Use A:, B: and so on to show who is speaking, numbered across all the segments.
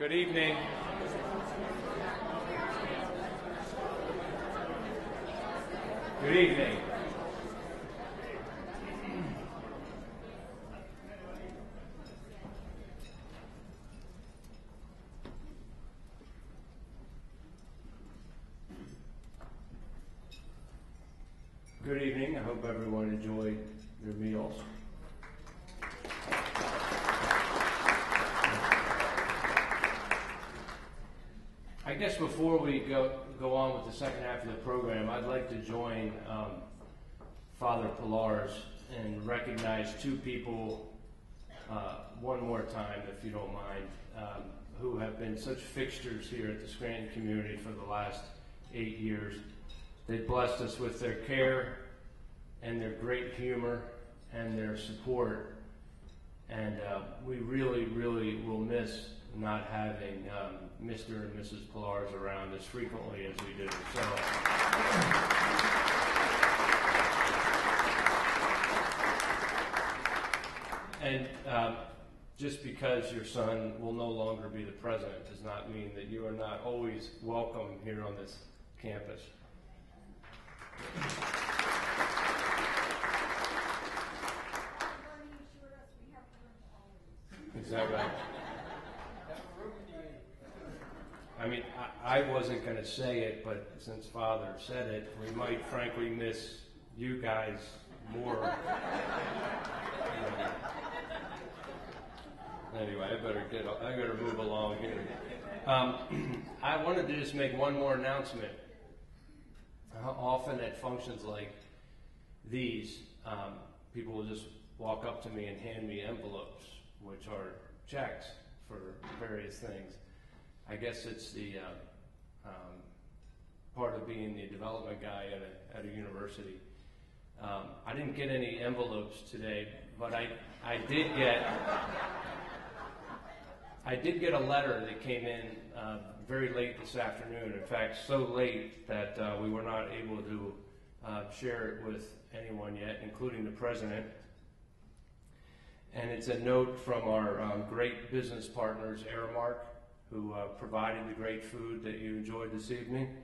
A: Good evening. Good evening. Good evening. I hope everyone enjoyed their meals. I guess before we go on with the second half of the program, I'd like to join Father Pilarz and recognize two people one more time, if you don't mind, who have been such fixtures here at the Scranton community for the last 8 years. They blessed us with their care and their great humor and their support, and we really, really will miss not having Mr. and Mrs. Pilarz around as frequently as we do. So, and just because your son will no longer be the president does not mean that you are not always welcome here on this campus. Is that right? I mean, I wasn't going to say it, but since Father said it, we might frankly miss you guys more. Anyway, I better move along here. I wanted to just make one more announcement. Often at functions like these, people will just walk up to me and hand me envelopes, which are checks for various things. I guess it's the part of being the development guy at a university. I didn't get any envelopes today, but I did get a letter that came in very late this afternoon. In fact, so late that we were not able to share it with anyone yet, including the president. And it's a note from our great business partners, Aramark, who provided the great food that you enjoyed this evening.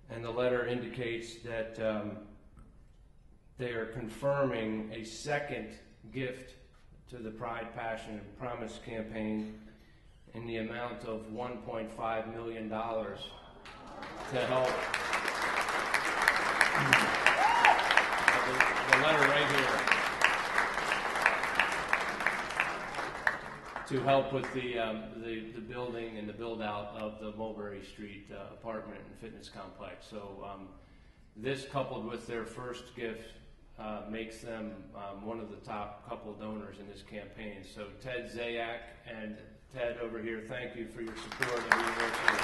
A: And the letter indicates that they are confirming a second gift to the Pride, Passion, and Promise campaign in the amount of $1.5 million to help. The letter right here. To help with the building and the build out of the Mulberry Street apartment and fitness complex. So this, coupled with their first gift, makes them one of the top couple donors in this campaign. So Ted Zayak and Ted over here, thank you for your support of the university.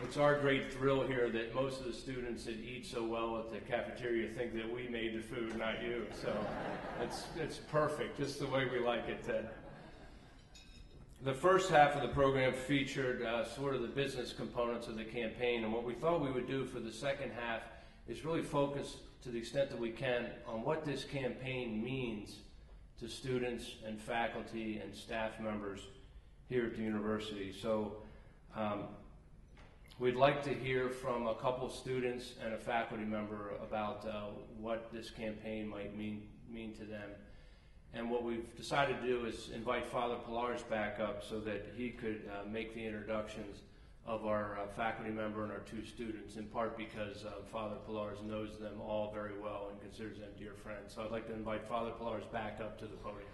A: It's our great thrill here that most of the students that eat so well at the cafeteria think that we made the food, not you. So it's perfect, just the way we like it, Ted. The first half of the program featured sort of the business components of the campaign, and what we thought we would do for the second half is really focus to the extent that we can on what this campaign means to students and faculty and staff members here at the university. So we'd like to hear from a couple students and a faculty member about what this campaign might mean to them. And what we've decided to do is invite Father Pilarz back up so that he could make the introductions of our faculty member and our two students, in part because Father Pilarz knows them all very well and considers them dear friends. So I'd like to invite Father Pilarz back up to the podium.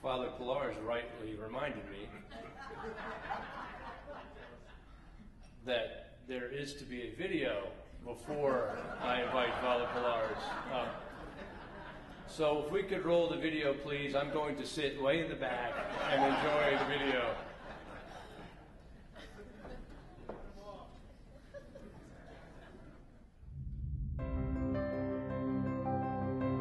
A: Father Pilarz rightly reminded me that there is to be a video before I invite Father Pilarz up. So if we could roll the video, please. I'm going to sit way in the back and enjoy the video.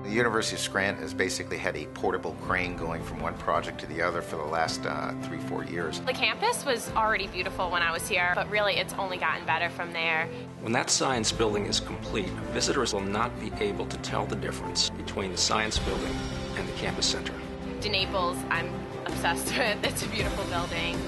B: The University of Scranton has basically had a portable crane going from one project to the other for the last 3-4 years.
C: The campus was already beautiful when I was here, but really it's only gotten better from there.
D: When that science building is complete, visitors will not be able to tell the difference between the science building and the campus center.
C: Naples, I'm obsessed with. It's a beautiful building.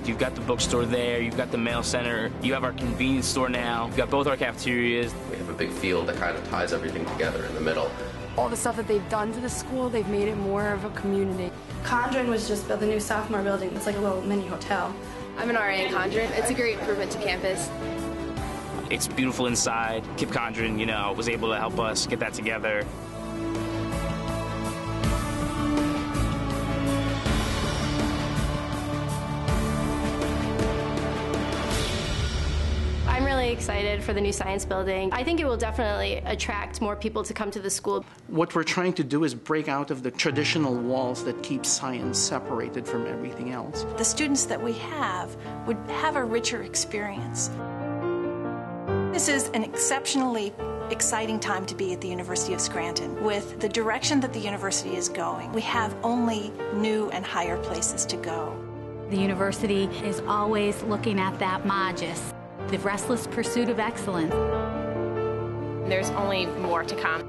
E: You've got the bookstore there, you've got the mail center, you have our convenience store now, you've got both our cafeterias.
F: We have a big field that kind of ties everything together in the middle.
G: All the stuff that they've done to the school, they've made it more of a community.
H: Condren was just built, the new sophomore building. It's like a little mini hotel.
I: I'm an RA in Condren. It's a great improvement to campus.
E: It's beautiful inside. Kip Condren, was able to help us get that together.
I: I'm really excited for the new science building. I think it will definitely attract more people to come to the school.
J: What we're trying to do is break out of the traditional walls that keep science separated from everything else.
K: The students that we have would have a richer experience. This is an exceptionally exciting time to be at the University of Scranton. With the direction that the university is going, we have only new and higher places to go.
L: The university is always looking at that modus, the restless pursuit of excellence.
C: There's only more to come.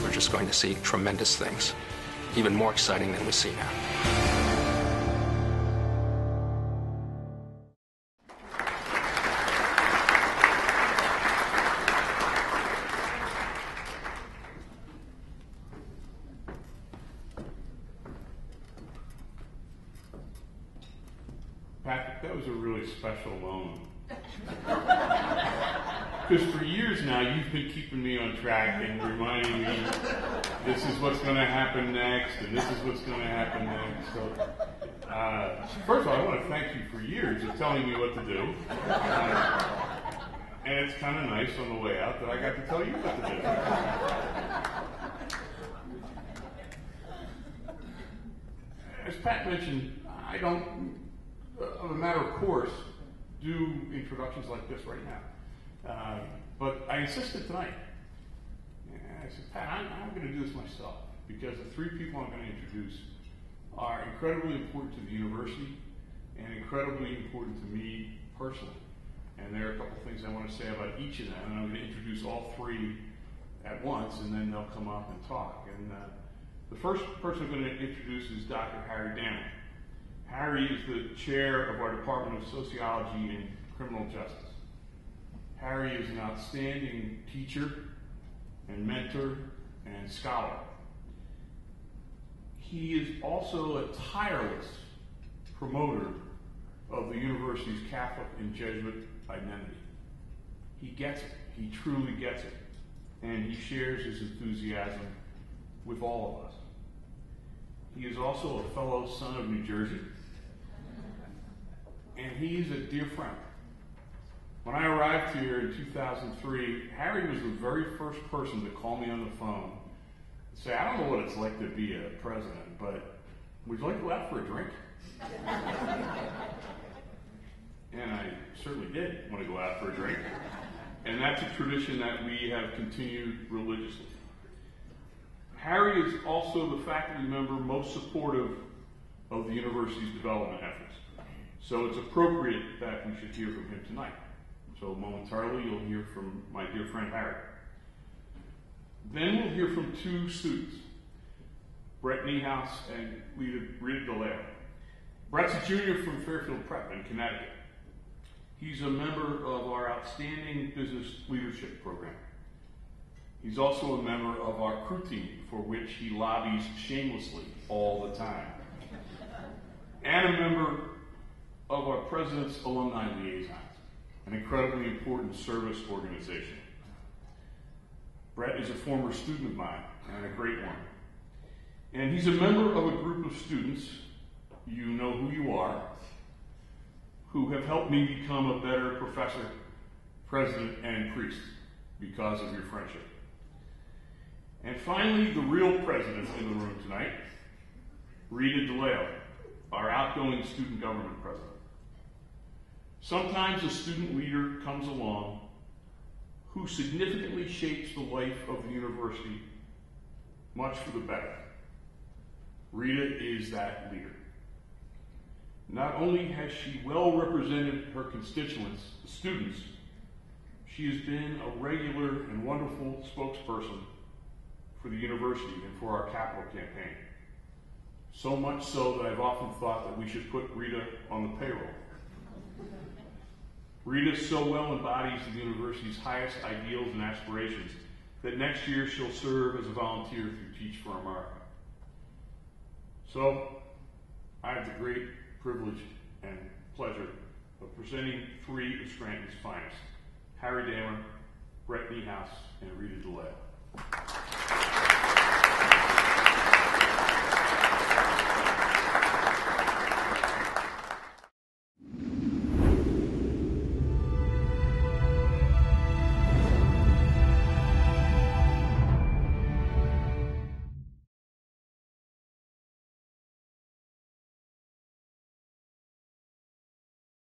D: We're just going to see tremendous things, even more exciting than we see now.
M: Patrick, that was a really special moment. Because for years now, you've been keeping me on track and reminding me this is what's going to happen next, and this is what's going to happen next. So, first of all, I want to thank you for years of telling me what to do. And it's kind of nice on the way out that I got to tell you what to do. As Pat mentioned, I don't, of a matter of course, do introductions like this right now. But I insisted tonight. And I said, Pat, I'm going to do this myself because the three people I'm going to introduce are incredibly important to the university and incredibly important to me personally. And there are a couple things I want to say about each of them, and I'm going to introduce all three at once, and then they'll come up and talk. And the first person I'm going to introduce is Dr. Harry Danner. Harry is the chair of our Department of Sociology and Criminal Justice. Harry is an outstanding teacher and mentor and scholar. He is also a tireless promoter of the university's Catholic and Jesuit identity. He gets it. He truly gets it. And he shares his enthusiasm with all of us. He is also a fellow son of New Jersey. And he is a dear friend. When I arrived here in 2003, Harry was the very first person to call me on the phone and say, I don't know what it's like to be a president, but would you like to go out for a drink? And I certainly did want to go out for a drink. And that's a tradition that we have continued religiously. Harry is also the faculty member most supportive of the university's development efforts. So it's appropriate that we should hear from him tonight. So momentarily you'll hear from my dear friend Harry. Then we'll hear from two students, Brett Niehaus and Rita Dileo. Brett's a junior from Fairfield Prep in Connecticut. He's a member of our outstanding business leadership program. He's also a member of our crew team, for which he lobbies shamelessly all the time. And a member of our president's alumni liaisons, an incredibly important service organization. Brett is a former student of mine, and a great one. And he's a member of a group of students, you know who you are, who have helped me become a better professor, president, and priest because of your friendship. And finally, the real president in the room tonight, Rita Dileo, our outgoing student government president. Sometimes a student leader comes along who significantly shapes the life of the university, much for the better. Rita is that leader. Not only has she well represented her constituents, the students, she has been a regular and wonderful spokesperson for the university and for our capital campaign. So much so that I've often thought that we should put Rita on the payroll. Rita so well embodies the university's highest ideals and aspirations that next year she'll serve as a volunteer through Teach for America. So, I have the great privilege and pleasure of presenting three of Scranton's finest, Harry Damer, Brett Niehaus, and Rita Dileo.